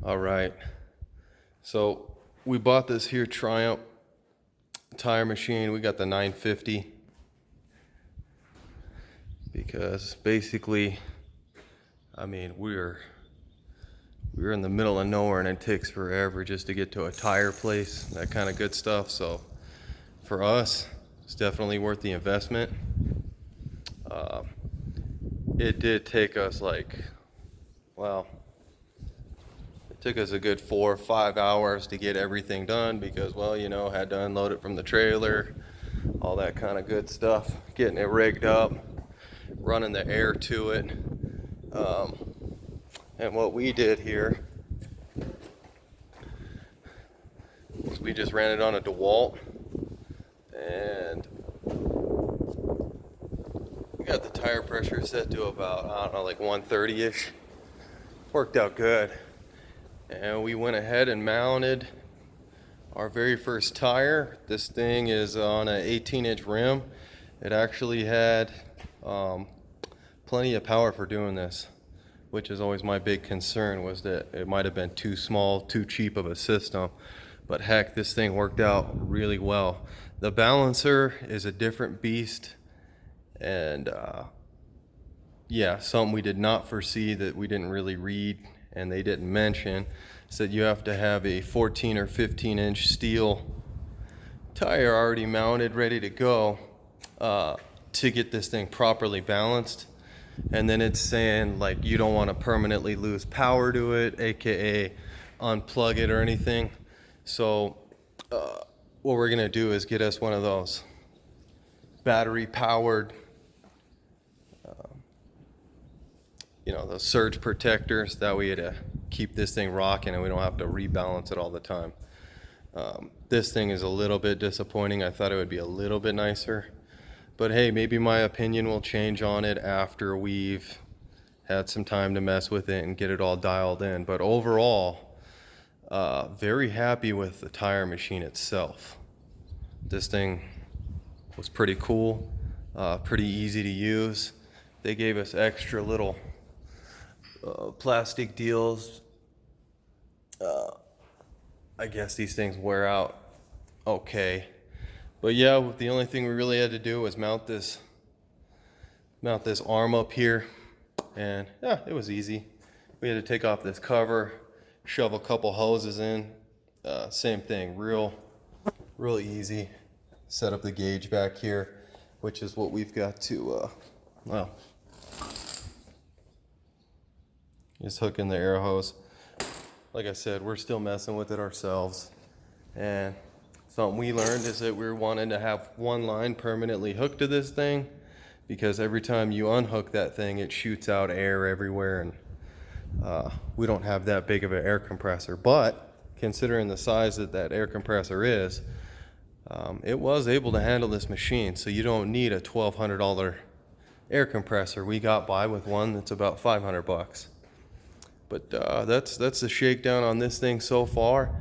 All right, so we bought this here Triump tire machine. We got the 950 because basically, I mean, we're in the middle of nowhere and it takes forever just to get to a tire place, that kind of good stuff. So for us, it's definitely worth the investment. It did take us it took us a good 4 or 5 hours to get everything done because, well, you know, had to unload it from the trailer, all that kind of good stuff, getting it rigged up, running the air to it. And what we did here was we just ran it on a DeWalt, and we got the tire pressure set to about, I don't know, like 130-ish. Worked out good. And we went ahead and mounted our very first tire. This thing is on an 18-inch rim. It actually had plenty of power for doing this, which is always my big concern, was that it might have been too small, too cheap of a system. But heck, this thing worked out really well. The balancer is a different beast, and yeah, something we did not foresee, that we didn't really read and they didn't mention, said you have to have a 14 or 15-inch steel tire already mounted, ready to go, to get this thing properly balanced. And then it's saying, like, you don't want to permanently lose power to it, aka unplug it or anything. So what we're gonna do is get us one of those battery powered, you know, those surge protectors. That way to keep this thing rocking and we don't have to rebalance it all the time. This thing is a little bit disappointing. I thought it would be a little bit nicer, but hey, maybe my opinion will change on it after we've had some time to mess with it and get it all dialed in. But overall, very happy with the tire machine itself. This thing was pretty cool, pretty easy to use. They gave us extra little plastic deals. I guess these things wear out okay, but yeah, the only thing we really had to do was mount this arm up here, and yeah, it was easy. We had to take off this cover, shove a couple hoses in, same thing, real easy. Set up the gauge back here, which is what we've got to well, just hook in the air hose. Like I said, we're still messing with it ourselves, and something we learned is that we're wanting to have one line permanently hooked to this thing, because every time you unhook that thing, it shoots out air everywhere, and we don't have that big of an air compressor. But considering the size that that air compressor is, it was able to handle this machine, so you don't need a $1,200 air compressor. We got by with one that's about $500. But that's the shakedown on this thing so far.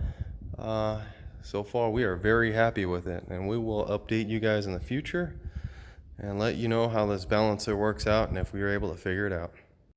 So far, we are very happy with it, and we will update you guys in the future and let you know how this balancer works out and if we were able to figure it out.